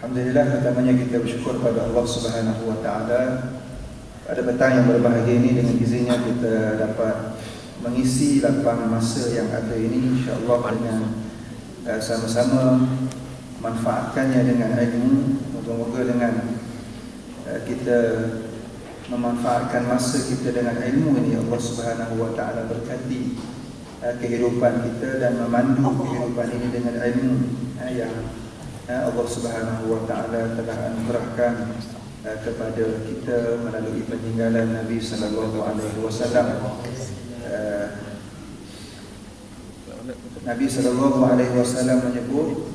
Alhamdulillah, pertamanya kita bersyukur pada Allah Subhanahu Wa Taala. Pada petang yang berbahagia ini, dengan izinnya kita dapat mengisi lapang masa yang ada ini, insya-Allah dengan sama-sama manfaatkannya dengan ilmu. Moga-moga dengan kita memanfaatkan masa kita dengan ilmu ini, Allah Subhanahu Wa Taala berkati kehidupan kita dan memandu kehidupan ini dengan ilmu yang Allah Subhanahu Wa Taala telah anugerahkan kepada kita melalui peninggalan Nabi sallallahu alaihi wasallam. Nabi sallallahu alaihi wasallam menyebut,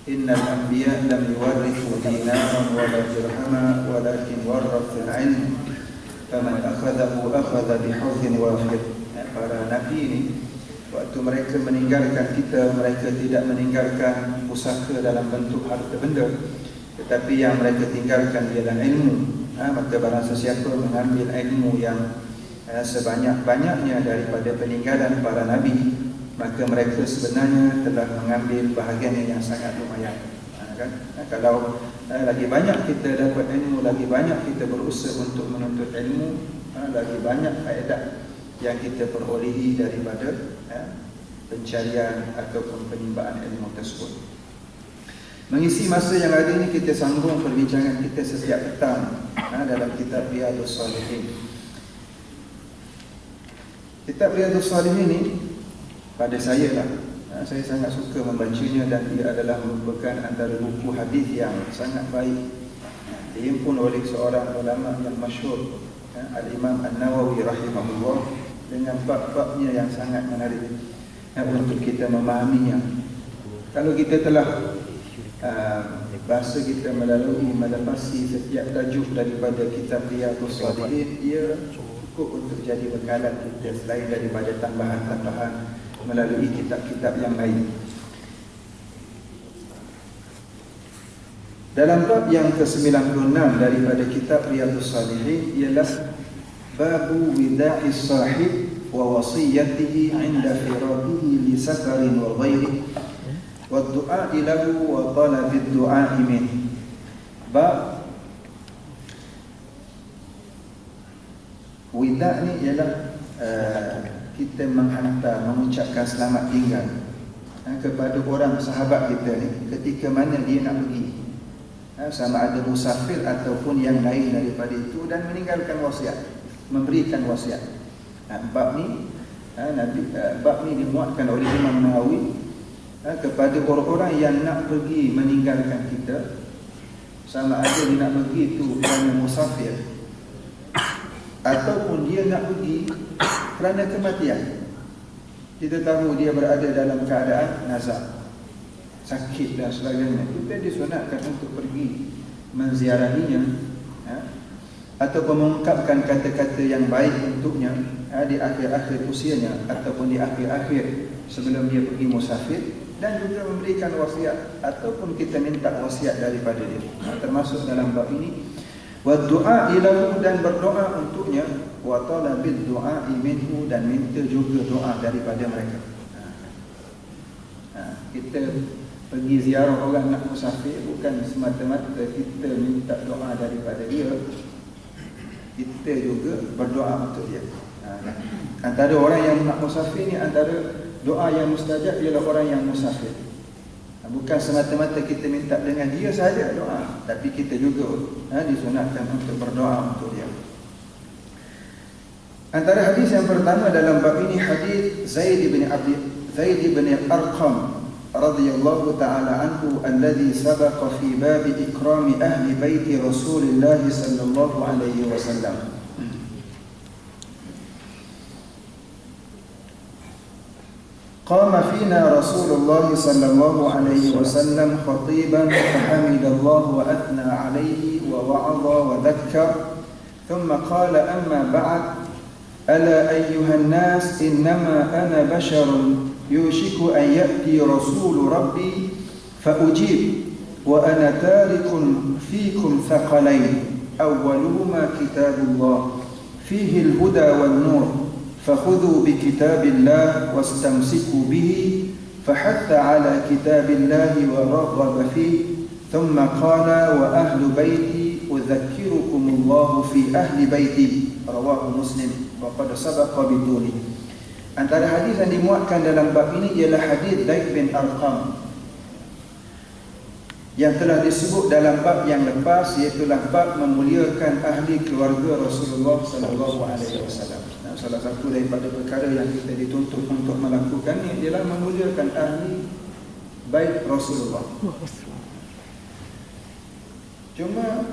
innal anbiya lam yuwarrithu dinaran wala dirhama walakin warathu al-ilm faman akhadahu akhadha bihadhin wafir. Para nabi ini, waktu mereka meninggalkan kita, mereka tidak meninggalkan pusaka dalam bentuk harta benda, tetapi yang mereka tinggalkan ialah ilmu. Maka barang sesiapa mengambil ilmu yang sebanyak-banyaknya daripada peninggalan para nabi, maka mereka sebenarnya telah mengambil bahagian yang sangat lumayan. Kalau lagi banyak kita dapat ilmu, lagi banyak kita berusaha untuk menuntut ilmu, lagi banyak faedah yang kita perolehi daripada pencarian ataupun penimbangan ilmu tersebut. Mengisi masa yang ada ini, kita sambung perbincangan kita setiap petang dalam kitab Riyadhus Shalihin. Kitab Riyadhus Shalihin ini pada saya lah, saya sangat suka membacanya, dan dia adalah merupakan antara buku hadis yang sangat baik, dihimpun oleh seorang ulama yang masyhur, Al-Imam An-Nawawi rahimahullah, dengan bab-babnya yang sangat menarik untuk kita memahaminya. Kalau kita telah bahasa kita melepasi setiap tajuk daripada kitab Riyadhus Shalihin, ia cukup untuk jadi bekalan kita, selain daripada tambahan-tambahan melalui kitab-kitab yang lain. Dalam bab yang ke-96 daripada kitab Riyadhus Shalihin ialah babu wida'is sahib wa wasiyatihi 'inda firadihi li safarin wa ghairihi wa du'a'i lahu wa talabid du'a'i min. Bab wida' ni ialah kita menghantar, mengucapkan selamat tinggal kepada orang sahabat kita ni ketika mana dia nak pergi, sama ada musafir ataupun yang lain daripada itu, dan meninggalkan wasiat, memberikan wasiat. Bab ni dimuatkan oleh Imam Nawawi kepada orang-orang yang nak pergi meninggalkan kita, sama ada dia nak pergi itu kerana musafir ataupun dia nak pergi kerana kematian. Kita tahu dia berada dalam keadaan nazak, sakit dan sebagainya, kita disunatkan untuk pergi menziarahinya, ataupun mengungkapkan kata-kata yang baik untuknya di akhir-akhir usianya ataupun di akhir-akhir sebelum dia pergi musafir, dan juga memberikan wasiat ataupun kita minta wasiat daripada dia. Termasuk dalam bab ini wa du'a ilahu, dan berdoa untuknya, wa talabid du'a minhu, dan minta juga doa daripada mereka. Kita pergi ziarah orang nak musafir bukan semata-mata kita minta doa daripada dia, kita juga berdoa untuk dia. Antara orang yang nak musafir ni, antara doa yang mustajab ialah orang yang musafir. Bukan semata-mata kita minta dengan dia saja doa, tapi kita juga disunatkan untuk berdoa untuk dia. Antara hadis yang pertama dalam bab ini, hadis Zaid bin Arqam radhiyallahu ta'ala anhu alladhi sabaqa fi bab ikram ahli baiti Rasulillah sallallahu alaihi wasallam. قام فينا رسول الله صلى الله عليه وسلم خطيبا فحمد الله وأثنى عليه ووعظ وذكر ثم قال أما بعد ألا أيها الناس إنما أنا بشر يوشك أن يأتي رسول ربي فأجيب وأنا تارك فيكم ثقلين أولهما كتاب الله فيه الهدى والنور فخذوا بكتاب الله واستمسكوا به فحث على كتاب الله ورغب فيه thumma qala wa ahlu baiti udzakirukumullahu fi ahli baiti, rawahu Muslim wa qad sabaqa bituli. Antara hadis yang dimuatkan dalam bab ini ialah hadis Zaid bin Arqam yang telah disebut dalam bab yang lepas, iaitu bab memuliakan ahli keluarga Rasulullah sallallahu alaihi wasallam. Salah satu daripada perkara yang kita dituntut untuk melakukannya ialah memuliakan ahli bait Rasulullah. Cuma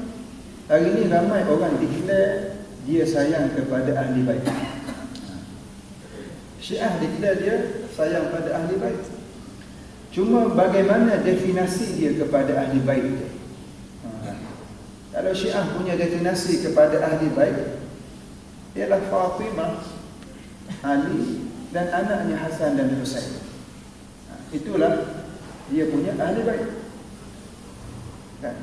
hari ini ramai orang declare dia sayang kepada ahli bait. Syiah declare dia sayang pada ahli bait. Cuma bagaimana definisi dia kepada ahli bait? Kalau Syiah punya definisi kepada ahli bait ialah Fatimah, Ali dan anaknya Hasan dan Husain. Itulah dia punya ahli bait. Kan?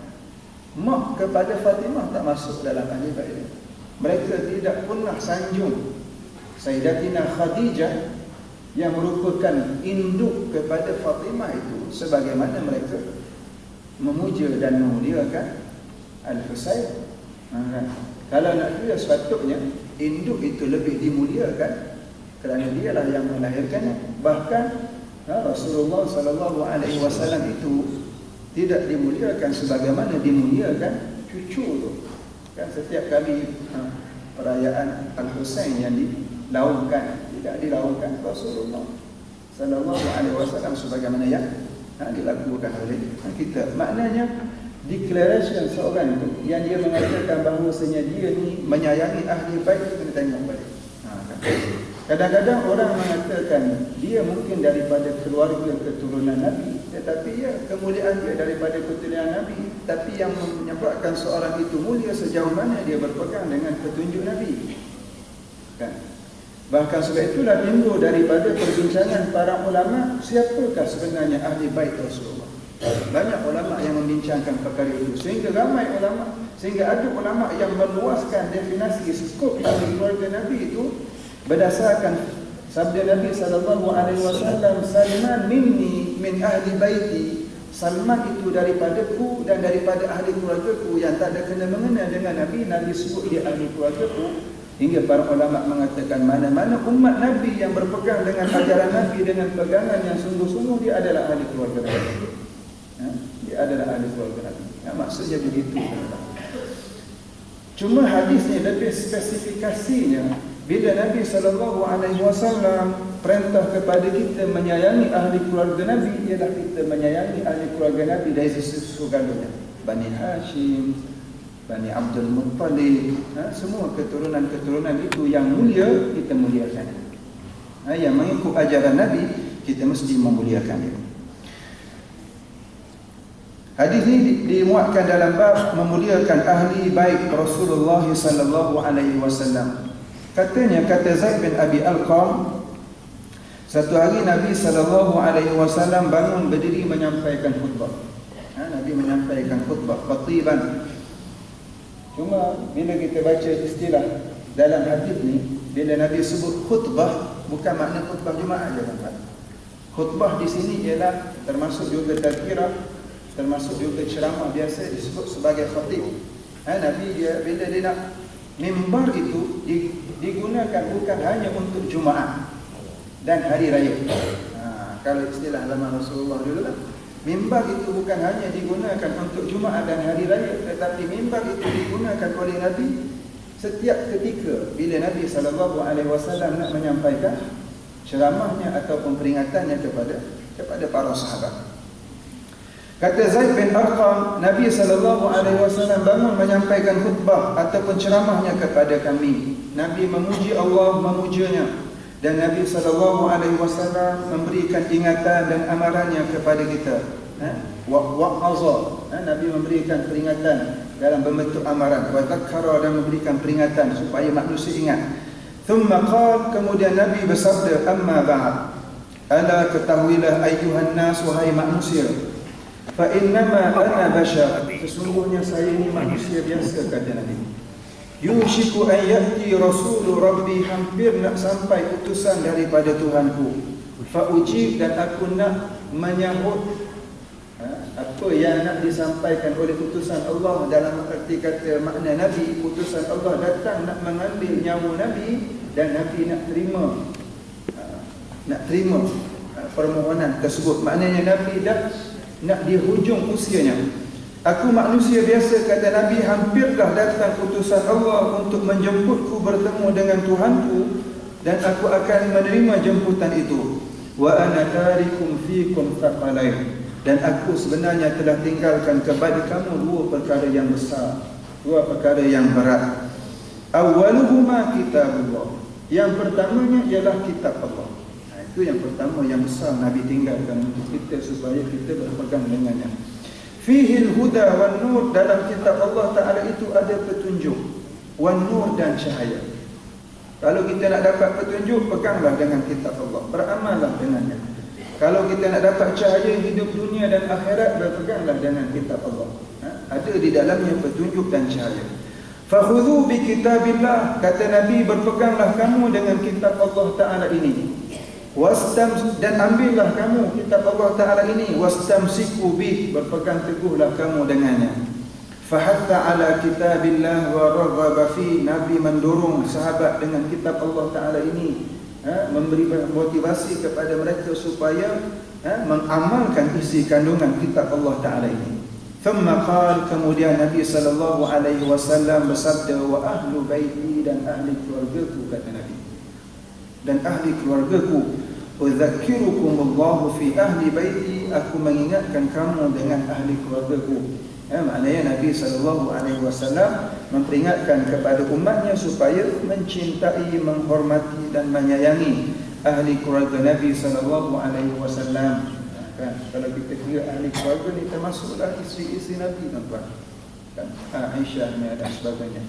Mak kepada Fatimah tak masuk dalam ahli bait. Mereka tidak pernah sanjung Sayyidatina Khadijah yang merupakan induk kepada Fatimah itu sebagaimana mereka memuja dan memuliakan Al-Husain. Kalau nak kira sepatutnya induk itu lebih dimuliakan kerana dialah yang melahirkannya. Bahkan Rasulullah sallallahu alaihi wasallam itu tidak dimuliakan sebagaimana dimuliakan cucu tu. Kan setiap kali perayaan Al-Husain yang dilaungkan, tidak dilaungkan Rasulullah sallallahu alaihi wasallam sebagaimana yang dilakukan oleh kita. Maknanya declaration seorang itu yang dia mengatakan bahawasanya dia ni menyayangi ahli bait, kita kena tengok balik. Kadang-kadang orang mengatakan dia mungkin daripada keluarga keturunan Nabi, tetapi ya kemuliaan dia daripada keturunan Nabi. Tapi yang menyebabkan seorang itu mulia sejauh mana dia berpegang dengan petunjuk Nabi. Kan? Bahkan sebab itulah timbul daripada perbincangan para ulama, siapakah sebenarnya ahli bait Rasulullah. Banyak ulama yang membincangkan perkara itu, sehingga ramai ulama, sehingga ada ulama yang meluaskan definisi skop ahli keluarga Nabi itu berdasarkan sabda Nabi sallallahu alaihi wasallam, Salman minni min ahli baiti. Salman itu daripadaku dan daripada ahli keluargaku, yang tak ada kena-mengena dengan Nabi. Nabi sebut dia ahli keluargaku. Hingga para ulama mengatakan mana-mana umat Nabi yang berpegang dengan ajaran Nabi dengan pegangan yang sungguh-sungguh, dia adalah ahli keluarga Nabi. Dia adalah ahli keluarga Nabi. Maksudnya begitu. Cuma hadisnya lebih spesifikasinya bila Nabi SAW perintah kepada kita menyayangi ahli keluarga Nabi, ialah kita menyayangi ahli keluarga Nabi dari sisi galanya. Bani Hashim, Bani Abdul Muttalib, semua keturunan-keturunan itu yang mulia kita muliakan. Yang mengikut ajaran Nabi kita mesti memuliakan dia. Hadis ini dimuatkan dalam bab memuliakan ahli bait Rasulullah sallallahu alaihi wasallam. Katanya, kata Zaid bin Abi Arqam, satu hari Nabi sallallahu alaihi wasallam bangun berdiri menyampaikan khutbah. Nabi menyampaikan khutbah khatiban. Cuma bila kita baca istilah dalam hadis ni, bila Nabi sebut khutbah, bukan makna khutbah Jumaat je, tuan-tuan. Khutbah di sini ialah termasuk juga tazkirah, termasuk juga ceramah biasa disebut sebagai khatib. Nabi dia bila dia nak mimbar itu digunakan bukan hanya untuk Jumaat dan hari raya. Kalau istilah zaman Rasulullah dulu lah, mimbar itu bukan hanya digunakan untuk Jumaat dan hari raya, tetapi mimbar itu digunakan oleh Nabi setiap ketika bila Nabi SAW nak menyampaikan ceramahnya ataupun peringatannya kepada para sahabat. Kata Zaid bin Arqam, Nabi SAW bangun menyampaikan khutbah ataupun ceramahnya kepada kami. Nabi memuji Allah, memujanya, dan Nabi SAW memberikan ingatan dan amarannya kepada kita. Wa'azah, Nabi memberikan peringatan dalam bentuk amaran. Wa dhakkara, dan memberikan peringatan supaya manusia ingat. Thumma qala, kemudian Nabi bersabda, amma ba'd, ala ketahuilah ayyuhan nas, wahai manusia, fa innama ana bashar, sesungguhnya saya ini manusia biasa, kata Nabi. Yushiku an ya'ti rasulu rabbi, hampir nak sampai utusan daripada Tuhanku. Fa ujib, dan aku nak menyahut apa yang yang nak disampaikan oleh utusan Allah, dalam arti kata makna Nabi, utusan Allah datang nak mengambil nyawa Nabi, dan Nabi nak terima permohonan tersebut. Maknanya Nabi dah nak di hujung usianya. Aku manusia biasa, kata Nabi, hampirlah datang utusan Allah untuk menjemputku bertemu dengan Tuhanku, dan aku akan menerima jemputan itu. Wa ana tarikum fikum thaqalain, dan aku sebenarnya telah tinggalkan kepada kamu dua perkara yang besar, dua perkara yang berat. Awwaluhuma kitabullah, yang pertamanya ialah kitab Allah. Itu yang pertama yang besar Nabi tinggalkan untuk kita supaya kita berpegang dengannya. Fihil huda wan nur, dalam kitab Allah Ta'ala itu ada petunjuk, wan nur, dan cahaya. Kalau kita nak dapat petunjuk, peganglah dengan kitab Allah, beramallah dengannya. Kalau kita nak dapat cahaya hidup dunia dan akhirat, berpeganglah dengan kitab Allah. Ada di dalamnya petunjuk dan cahaya. Fakhudhu bi kitabillah, kata Nabi, berpeganglah kamu dengan kitab Allah Ta'ala ini. Dan ambillah kamu kitab Allah Ta'ala ini. Wastamsiku bih, berpegang teguhlah kamu dengannya. Fahatta ala kitabillah wa raghaba fi, Nabi mendorong sahabat dengan kitab Allah Ta'ala ini, memberi motivasi kepada mereka supaya mengamalkan isi kandungan kitab Allah Ta'ala ini. Thumma qala, kemudian Nabi sallallahu alaihi wasallam bersabda, wa ahlu baiti, dan ahli keluargaku, kata Nabi, dan ahli keluargaku. Udzakkirukumullahu fi ahli baiti, aku mengingatkan kamu dengan ahli keluargaku. Maknanya Nabi SAW memperingatkan kepada umatnya supaya mencintai, menghormati, dan menyayangi ahli keluarga Nabi SAW. Kan? Kalau kita kira ahli keluarga ni, termasuklah isteri-isteri Nabi, tuan-tuan. Kan? Aisyah dan sebagainya.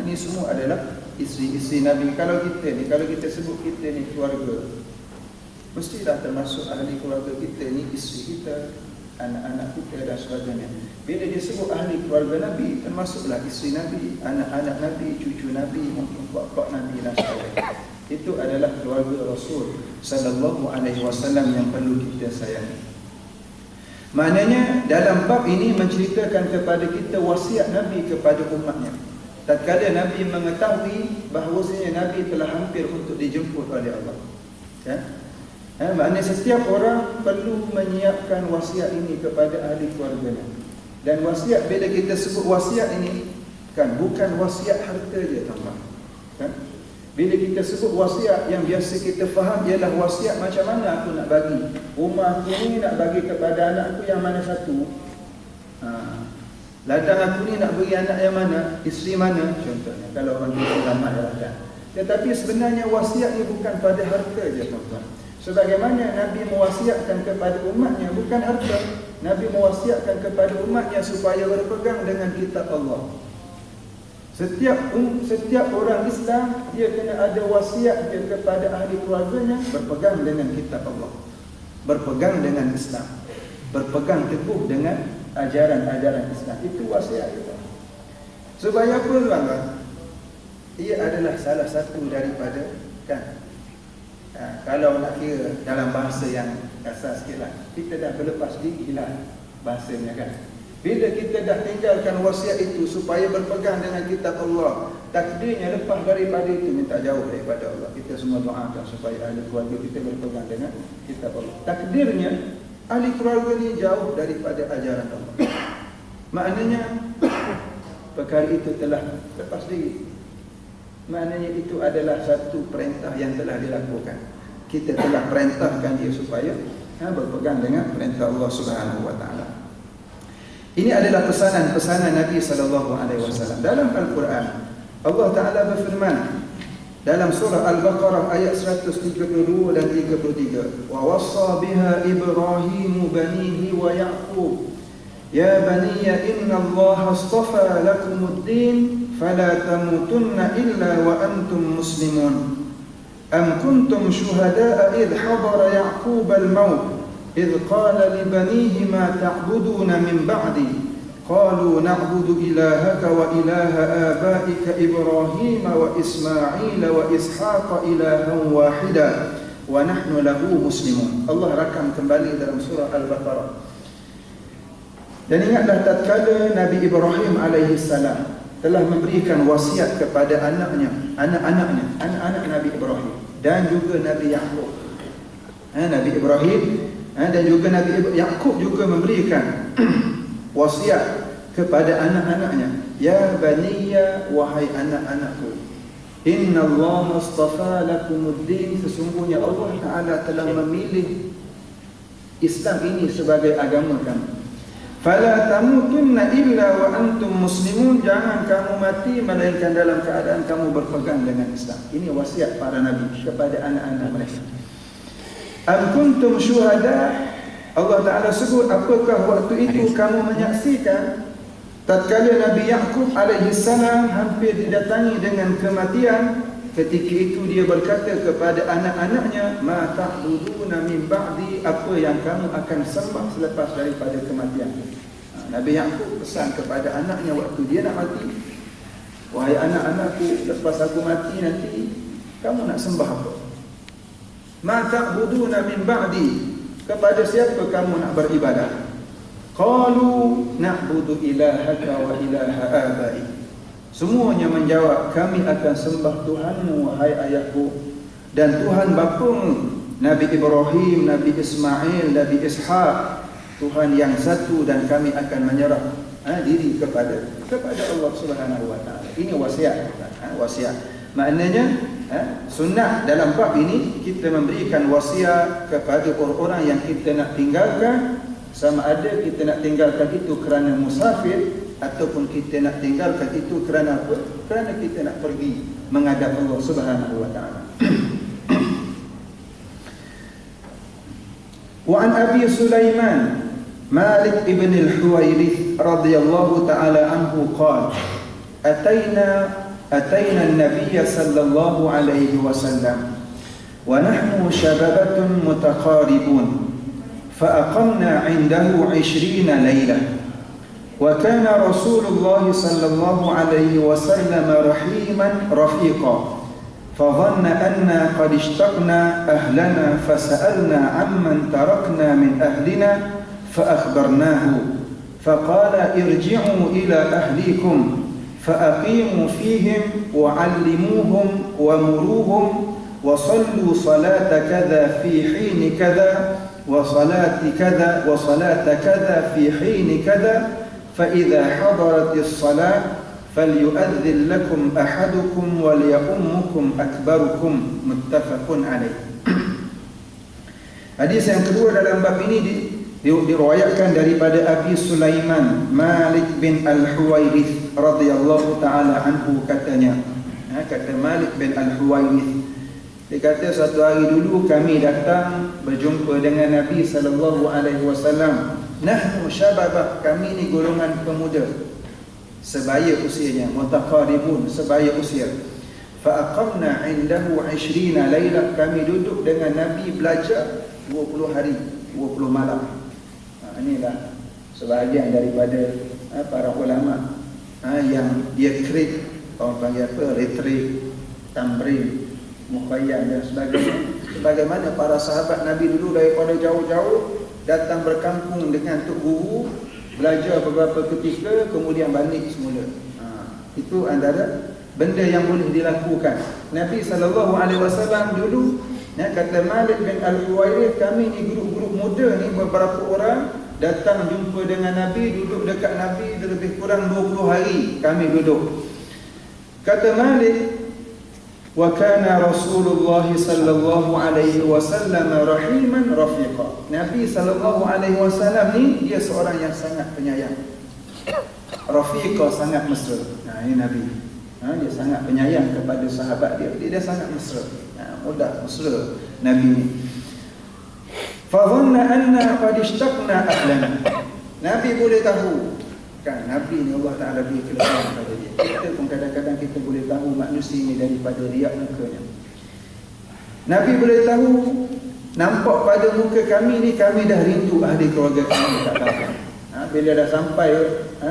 Ini semua adalah isteri-isteri Nabi. Kalau kita sebut kita ni keluarga, mestilah termasuk ahli keluarga kita ni, isteri kita, anak-anak kita, dan sebagainya. Bila disebut ahli keluarga Nabi, termasuklah isteri Nabi, anak-anak Nabi, cucu Nabi, mungkin bapa Nabi, dan sebagainya. Itu adalah keluarga Rasul sallallahu alaihi wasallam yang perlu kita sayangi. Maknanya dalam bab ini menceritakan kepada kita wasiat Nabi kepada umatnya. Tatkala Nabi mengetahui bahawasanya Nabi telah hampir untuk dijemput oleh Allah, kan? Maknanya setiap orang perlu menyiapkan wasiat ini kepada ahli keluarganya. Dan wasiat, bila kita sebut wasiat ini, kan, bukan wasiat harta je, tuan-tuan. Kan? Bila kita sebut wasiat, yang biasa kita faham ialah wasiat macam mana aku nak bagi rumah aku ni, nak bagi kepada anak aku yang mana satu, ladang aku ni nak bagi anak yang mana, isteri mana, contohnya. Kalau orang kita ramai ladang. Tetapi sebenarnya wasiat ni bukan pada harta je, tuan-tuan. Sebagaimana Nabi mewasiatkan kepada umatnya, bukan harta. Nabi mewasiatkan kepada umatnya supaya berpegang dengan kitab Allah. Setiap orang Islam, dia kena ada wasiat dia kepada ahli keluarganya, berpegang dengan kitab Allah, berpegang dengan Islam, berpegang teguh dengan ajaran-ajaran Islam. Itu wasiat kita. Supaya apa, tuan-tuan? Ia adalah salah satu daripada, kan, kalau nak kira dalam bahasa yang kasar sikit lah, kita dah berlepas diri lah bahasanya, kan. Bila kita dah tinggalkan wasiat itu supaya berpegang dengan kitab Allah, takdirnya lepas daripada itu minta jauh daripada Allah. Kita semua doakan supaya ahli keluarga kita berpegang dengan kitab Allah. Takdirnya ahli keluarga ni jauh daripada ajaran Allah. Maknanya perkara itu telah lepas diri. Maknanya itu adalah satu perintah yang telah dilakukan. Kita telah perintahkan dia supaya berpegang dengan perintah Allah Subhanahu wa taala. Ini adalah pesanan-pesanan Nabi sallallahu alaihi wasallam. Dalam Al-Quran, Allah Taala berfirman dalam surah Al-Baqarah ayat 132 dan 33, "Wa wassa biha Ibrahim banihi wa Yaqub, ya baniya inna Allah astafa lakumud-din fala tamutunna illa wa antum muslimun. Am kuntum syuhada'a idh hadara Yaqub al-maut إذ قال لبنيه ما تعبدون من بعدي قالوا نعبد إلهك وإله آبائك إبراهيم وإسماعيل وإسحاق إلها واحدا ونحن له مسلمون. Allah rakam kembali dalam surah Al-Baqarah. Dan ingatlah tatkala Nabi Ibrahim alaihi salam telah memberikan wasiat kepada anak-anak Nabi Ibrahim dan juga Nabi Yaqub. Nabi Ibrahim dan juga Nabi Yaqub juga memberikan wasiat kepada anak-anaknya, ya baniya, wahai anak-anakku, inna Allah astafa lakumuddin, sesungguhnya Allah Ta'ala telah memilih Islam ini sebagai agama kamu. Fala tamutunna illa wa antum muslimun, jangan kamu mati melainkan dalam keadaan kamu berpegang dengan Islam. Ini wasiat para nabi kepada anak-anak mereka. Am kuntum syuhada, Allah Ta'ala sebut, apakah waktu itu kamu menyaksikan tatkala Nabi Yaqub alaihi salam hampir didatangi dengan kematian. Ketika itu dia berkata kepada anak-anaknya, ma ta'buduna min ba'di, apa yang kamu akan sembah selepas daripada kematian. Nabi Yaqub pesan kepada anaknya waktu dia nak mati, wahai anak-anakku, lepas aku mati nanti kamu nak sembah apa? Ma ta'buduna min ba'di, kepada siapa kamu nak beribadah? Qalu na'budu ilahaka wa ilaha abaik. Semuanya menjawab, kami akan sembah Tuhanmu wahai ayahku dan Tuhan bapamu Nabi Ibrahim, Nabi Ismail, Nabi Ishaq, Tuhan yang satu, dan kami akan menyerah diri kepada Allah Subhanahu wa taala. Ini wasiat. Wasiat. Maknanya sunnah dalam bab ini kita memberikan wasiat kepada orang-orang yang kita nak tinggalkan, sama ada kita nak tinggalkan itu kerana musafir ataupun kita nak tinggalkan itu kerana apa? Kerana kita nak pergi menghadap Allah Subhanahu wa taala. Wa an Abi Sulaiman Malik ibn al-Huwairith radhiyallahu ta'ala anhu qala atayna an-nabiy sallallahu alayhi wa sallam wa nahnu shababatun mutaqaribun fa aqamna 'indahu 20 laylah. وكان رسول الله صلى الله عليه وسلم رحيما رفيقا فظن أننا قد اشتقنا أهلنا فسألنا عمن تركنا من أهلنا فأخبرناه فقال ارجعوا إلى أهليكم فأقيموا فيهم وعلموهم ومروهم وصلوا صلاة كذا في حين كذا وصلاة كذا في حين كذا فإذا حضرت الصلاة فليؤذن لكم أحدكم وليؤمكم أكبركم متفق عليه. Hadis yang kedua dalam bab ini diriwayatkan daripada Abi Sulaiman Malik bin Al-Huwairith radhiyallahu ta'ala anhu, katanya, kata Malik bin Al-Huwairith, dia kata satu hari dulu kami datang berjumpa dengan Nabi sallallahu alaihi wasallam. Nahnu syababah, kami ni golongan pemuda sebaya usianya, mutaqaribun, sebaya usia. Fa aqamna 'indahu 20 lailah, kami duduk dengan Nabi belajar 20 hari, 20 malam. Inilah sebahagian daripada para ulama yang dia create, orang panggil apa, retreat, tamrin, mukhayyam dan sebagainya. Sebagaimana para sahabat Nabi dulu daripada jauh-jauh datang berkampung dengan tok guru, belajar beberapa ketika, kemudian balik semula. Itu antara benda yang boleh dilakukan. Nabi SAW dulu, kata Malik bin Al-Huwairith, kami ni grup-grup muda ni, beberapa orang datang jumpa dengan Nabi, duduk dekat Nabi lebih kurang 20 hari kami duduk. Kata Malik, wa kana Rasulullah sallallahu alaihi wasallam rahiman rafiqa. Nabi sallallahu alaihi wasallam ni dia seorang yang sangat penyayang. Rafiqa, sangat mesra. Ini Nabi. Dia sangat penyayang kepada sahabat dia. Dia sangat mesra. Mudah mesra Nabi ni. Fa dhanna anna qad ishtaqna ahlana. Nabi boleh tahu kan, Nabi ni Allah Ta'ala beri kelebihan pada dia. Kita pun kadang-kadang kita boleh tahu manusia ni daripada riak mukanya. Nabi boleh tahu, nampak pada muka kami ni, kami dah rindu ahli keluarga kami tak datang. Bila dah sampai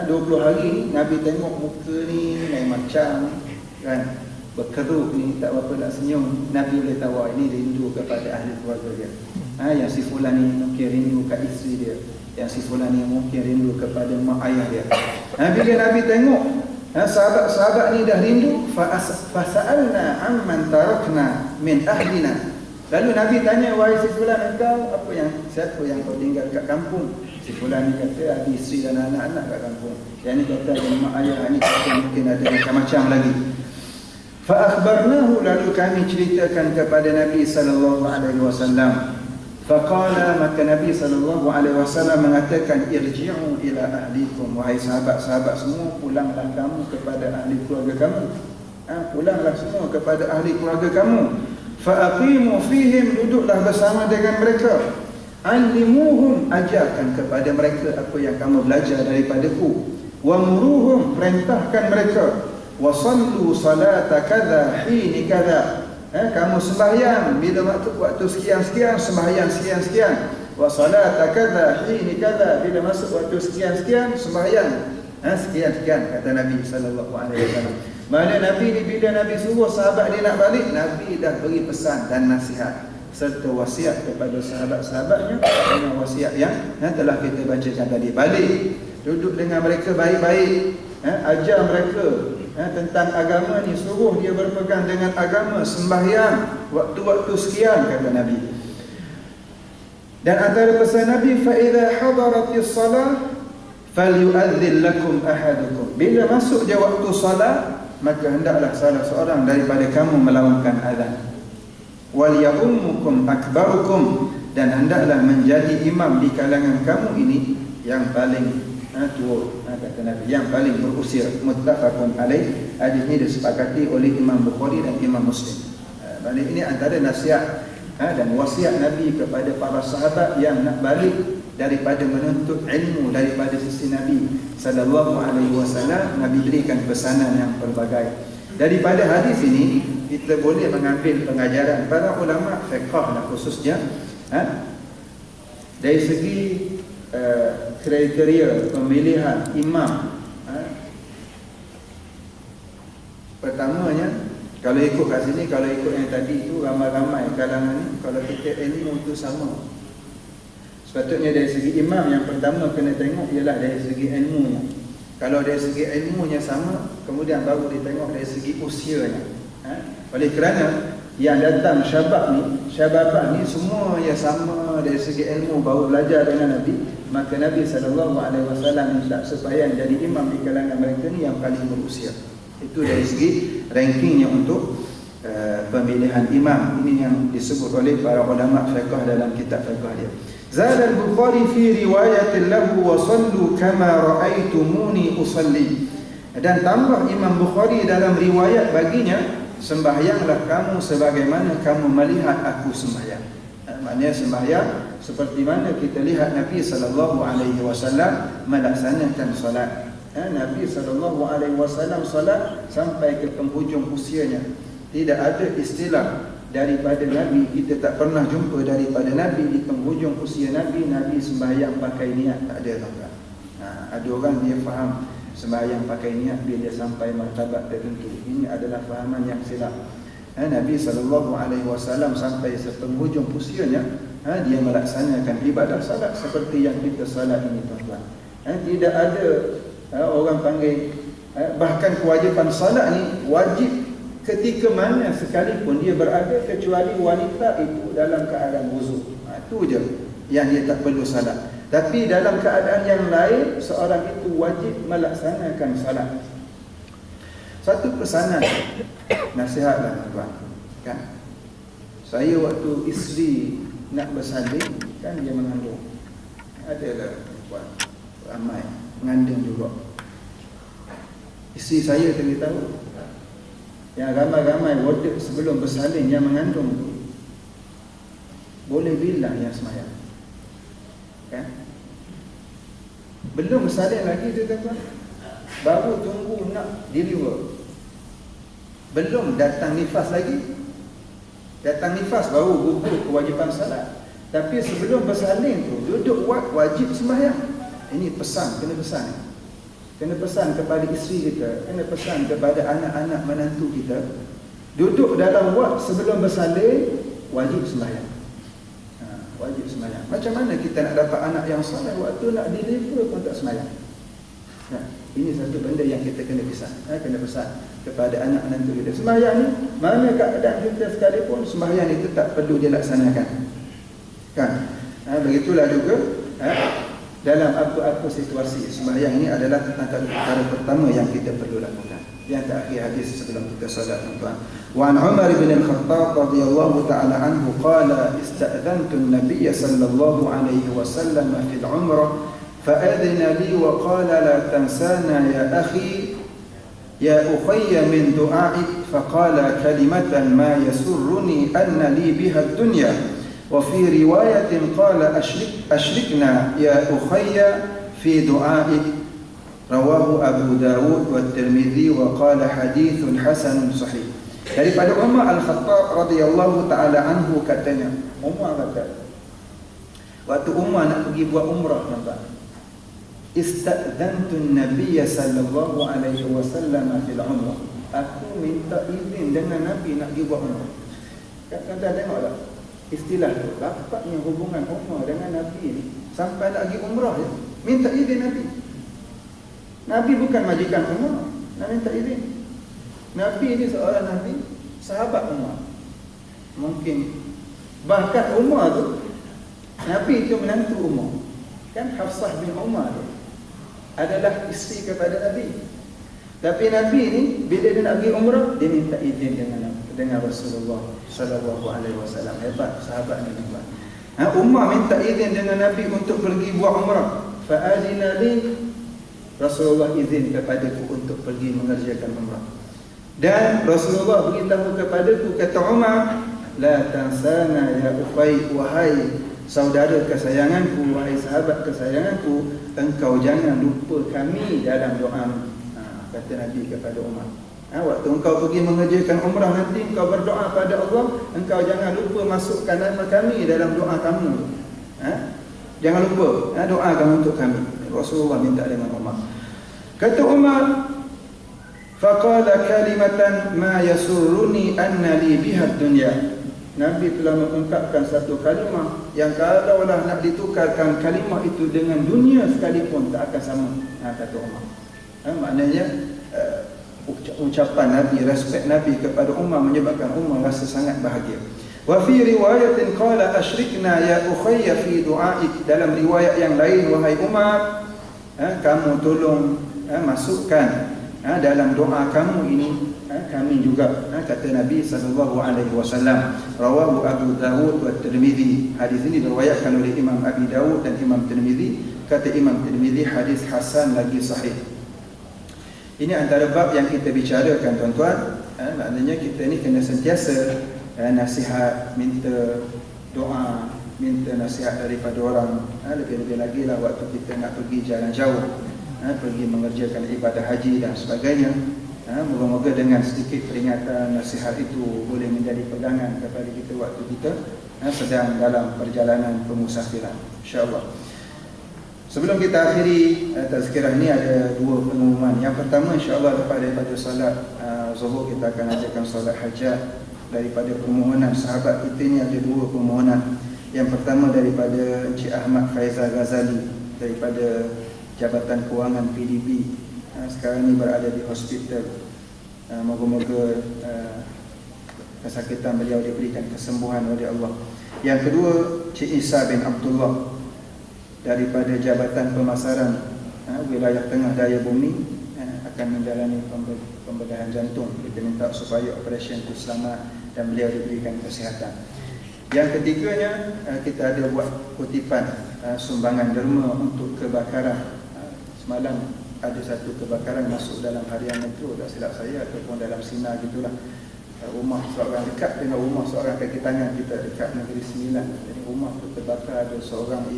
20 hari, Nabi tengok muka ni lain macam kan, berkerut ni, tak berapa nak senyum. Nabi boleh tahu ini rindu kepada ahli keluarga dia. Yang si fulan ni mungkin rindu kat isteri dia. yang si fulan ni mungkin rindu kepada mak ayah dia. Bila Nabi tengok sahabat-sahabat ni dah rindu, fasa'alna amman tarakna min ahlina. Lalu Nabi tanya, wahai si fulan, siapa yang kau tinggal kat kampung? Si fulan ni kata ada isteri dan anak-anak kat kampung. Yang ni kata ada mak ayah, ni kata mungkin ada macam-macam lagi. Fa akhbarnahu, lalu kami ceritakan kepada Nabi sallallahu alaihi wasallam. Faqala, maka Nabi sallallahu alaihi wasallam mengatakan, irji'u ila ahlikum, wahai sahabat-sahabat semua, pulanglah kamu kepada ahli keluarga kamu. Pulanglah semua kepada ahli keluarga kamu. Fa aqimu fihim, duduklah bersama dengan mereka. Alimuhum, ajarkan kepada mereka apa yang kamu belajar daripadaku. Wa muruhum, perintahkan mereka. Wa sallu salata kadza hini kadza, kamu sembahyang bila waktu sekian-sekian, sembahyang sekian-sekian. Wa salata kadza hini kadza, bila masuk waktu sekian-sekian, sembahyang sekian-sekian, kata Nabi sallallahu alaihi wasallam. Mana Nabi ni bila Nabi suruh sahabat dia nak balik, Nabi dah beri pesan dan nasihat serta wasiat kepada sahabat-sahabatnya dengan wasiat yang telah kita bacakan tadi. Balik, duduk dengan mereka baik-baik, ajar mereka tentang agama ni, suruh dia berpegang dengan agama, sembahyang waktu-waktu sekian, kata Nabi. Dan antara pesan Nabi, fa idza hadaratis salah falyu'adhdhin lakum ahadukum, bila masuk je waktu salat, maka hendaklah salah seorang daripada kamu melaungkan azan. Wal ya'ummukum akbarukum, dan hendaklah menjadi imam di kalangan kamu ini yang paling tua, kata Nabi, yang paling berusia. Muttafaqun alaih, hadis ini disepakati oleh Imam Bukhari dan Imam Muslim. Balik ini antara nasihat dan wasiat Nabi kepada para sahabat yang nak balik daripada menuntut ilmu daripada sisi Nabi sallallahu alaihi wasallam. Nabi berikan pesanan yang pelbagai. Daripada hadis ini kita boleh mengambil pengajaran para ulama fiqh khususnya dari segi kriteria pemilihan imam. Pertamanya, kalau ikut kat sini, kalau ikut yang tadi itu ramai-ramai kalangan ni, kalau kita ilmu itu sama. Sepatutnya dari segi imam yang pertama kena tengok ialah dari segi ilmunya. Kalau dari segi ilmunya sama, kemudian baru ditengok dari segi usianya. Oleh kerana yang datang syabab ni semua yang sama dari segi ilmu, baru belajar dengan Nabi, maka Nabi SAW minta supaya yang jadi imam di kalangan mereka ni yang paling berusia. Itu dari segi rankingnya untuk pemilihan imam. Ini yang disebut oleh para ulama fiqh dalam kitab fiqh dia. Zad al-Bukhari fi riwayatin lahu wa sallu kama ra'aitumuni usalli. Dan tambah Imam Bukhari dalam riwayat baginya, sembahyanglah kamu sebagaimana kamu melihat aku sembahyang. Maknanya sembahyang seperti mana kita lihat Nabi SAW melaksanakan salat. Nabi SAW salat sampai ke penghujung usianya. Tidak ada istilah daripada Nabi, kita tak pernah jumpa daripada Nabi di penghujung usia Nabi sembahyang pakai niat. Tak ada, tuan-tuan. Ada orang dia faham sembahyang pakai niat bila sampai martabat tertentu. Ini adalah fahaman yang silap. Nabi SAW sampai sepenghujung usianya, dia melaksanakan ibadah salat seperti yang kita salat ini, tuan-tuan. Tidak ada orang panggil, bahkan kewajipan salat ni wajib ketika mana sekalipun dia berada, kecuali wanita itu dalam keadaan wuzuk. Itu je yang dia tak perlu salat. Tapi dalam keadaan yang lain, seorang itu wajib melaksanakan salat. Satu pesanan, nasihatlah tuan, kan? Saya waktu isteri nak bersalin, kan dia mengandung. Adalah tuan, ramai mengandung juga. Isteri saya tadi tahu, yang ramai-ramai wadah sebelum bersalin yang mengandung tu, boleh bilang yang semayang, kan? Belum bersalin lagi tu, tuan-tuan, baru tunggu nak deliver, belum datang nifas lagi. Datang nifas baru gugur kewajipan salat. Tapi sebelum bersalin tu, duduk wajib sembahyang. Ini pesan, kena pesan. Kena pesan kepada isteri kita, kena pesan kepada anak-anak menantu kita. Duduk dalam waktu sebelum bersalin, wajib sembahyang. Wajib sembahyang. sembahyang. Macam mana kita nak dapat anak yang soleh waktu nak deliver pun tak sembahyang? Ini satu benda yang kita kena pesan. Kena pesan kepada anak menantu kita. Sembahyang ni, mana keadaan kita sekalipun, sembahyang itu tak perlu dilaksanakan. Kan? Begitulah juga dalam apa-apa situasi, sembahyang ini adalah antara perkara pertama yang kita perlu lakukan. Yang terakhir hadis sebelum kita solat, tuan-tuan. Wa an Umar bin Al-Khattab radhiyallahu ta'ala anhu qala ista'dhantu an-nabiy sallallahu alaihi wasallam fil umrah fa'adhina li wa qala la tansana ya akhi ya ukhayya min du'aik faqala kalimatan ma yasurruni anna li biha ad-dunya wa fi riwayatin qala ashrikna ya ukhayya fi du'aik rawahu Abu Dawud wa Tirmidzi wa qala hadithun hasanun sahih. Daripada Umar Al-Khattab radhiyallahu ta'ala anhu katanya, Umar kata waktu Umar nak pergi buat umrah, nampak, istadzantu an-nabiy sallallahu alaihi wasallam fil umrah, aku minta izin dengan Nabi nak pergi buat umrah. Kata tengoklah istilah tu, rapatnya hubungan Umar dengan Nabi ni sampai nak pergi umrah je minta izin Nabi. Nabi bukan majikan Umar, nak minta izin. Nabi ni seorang Nabi, sahabat Umar. Mungkin bahkan Umar tu, Nabi itu menantu Umar. Kan Hafsah bin Umar tu adalah isteri kepada Nabi. Tapi Nabi ni bila dia nak pergi umrah, dia minta izin dengan Rasulullah sallallahu alaihi wasallam. Hebat sahabat ni, hebat. Umar minta izin dengan Nabi untuk pergi buat umrah. Fa'adina li, Rasulullah izin kepadaku untuk pergi mengerjakan umrah. Dan Rasulullah beritahu kepadaku, kata Umar, la tansana ya ukhay, wahai saudara kesayanganku, wahai sahabat kesayanganku, engkau jangan lupa kami dalam doa. Kata Nabi kepada Umar, waktu engkau pergi mengerjakan umrah nanti, engkau berdoa pada Allah, engkau jangan lupa masukkan nama kami dalam doa kamu. Jangan lupa doakan untuk kami. Rasulullah minta dengan Umar. Kata Umar, faqala kalimatan ma yasurruni anna li biha dunya. Nabi telah mengungkapkan satu kalimah yang kalaulah nak ditukarkan kalimah itu dengan dunia sekalipun tak akan sama. Kata Umar. Maknanya ucapan Nabi, respect Nabi kepada Umar menyebabkan Umar rasa sangat bahagia. Wa fi riwayatin qala ashrikna ya ukhayya fi du'aik. Dalam riwayat yang lain, wahai Umar, kamu tolong masukkan dalam doa kamu ini kami juga, kata Nabi sallallahu alaihi wasallam. Rawahu Abu Dawud wa Tirmidzi. Hadis ini diriwayatkan oleh Imam Abi Dawud dan Imam Tirmidzi. Kata Imam Tirmidzi hadis hasan lagi sahih. Ini antara bab yang kita bicarakan, tuan-tuan. Maknanya kita ni kena sentiasa nasihat, minta doa, minta nasihat daripada orang. Lebih-lebih lagi lah waktu kita nak pergi jalan jauh, pergi mengerjakan ibadah haji dan sebagainya. Moga-moga dengan sedikit peringatan, nasihat itu boleh menjadi pegangan kepada kita waktu kita sedang dalam perjalanan pemusafiran, insya-Allah. Sebelum kita akhiri tazkirah ini, ada dua pengumuman. Yang pertama, insya-Allah lepas daripada solat zuhur kita akan adakan solat hajat. Daripada permohonan sahabat kita ni ada dua permohonan. Yang pertama daripada Encik Ahmad Faizal Ghazali daripada Jabatan Kewangan PDB, sekarang ni berada di hospital. Moga-moga kesakitan beliau diberikan kesembuhan oleh Allah. Yang kedua, Cik Isa bin Abdullah daripada Jabatan Pemasaran Wilayah Tengah Daya Bumi, akan menjalani pembedahan jantung. Kita minta supaya operasi itu selamat dan beliau diberikan kesihatan. Yang ketiganya, kita ada buat kutipan sumbangan derma untuk kebakaran. Semalam ada satu kebakaran masuk dalam harian Metro, tak silap saya, ataupun dalam Sinar gitulah. Rumah seorang, dekat dengan rumah seorang kaki tangan kita, dekat Negeri Sembilan. Jadi rumah tu terbakar, ada seorang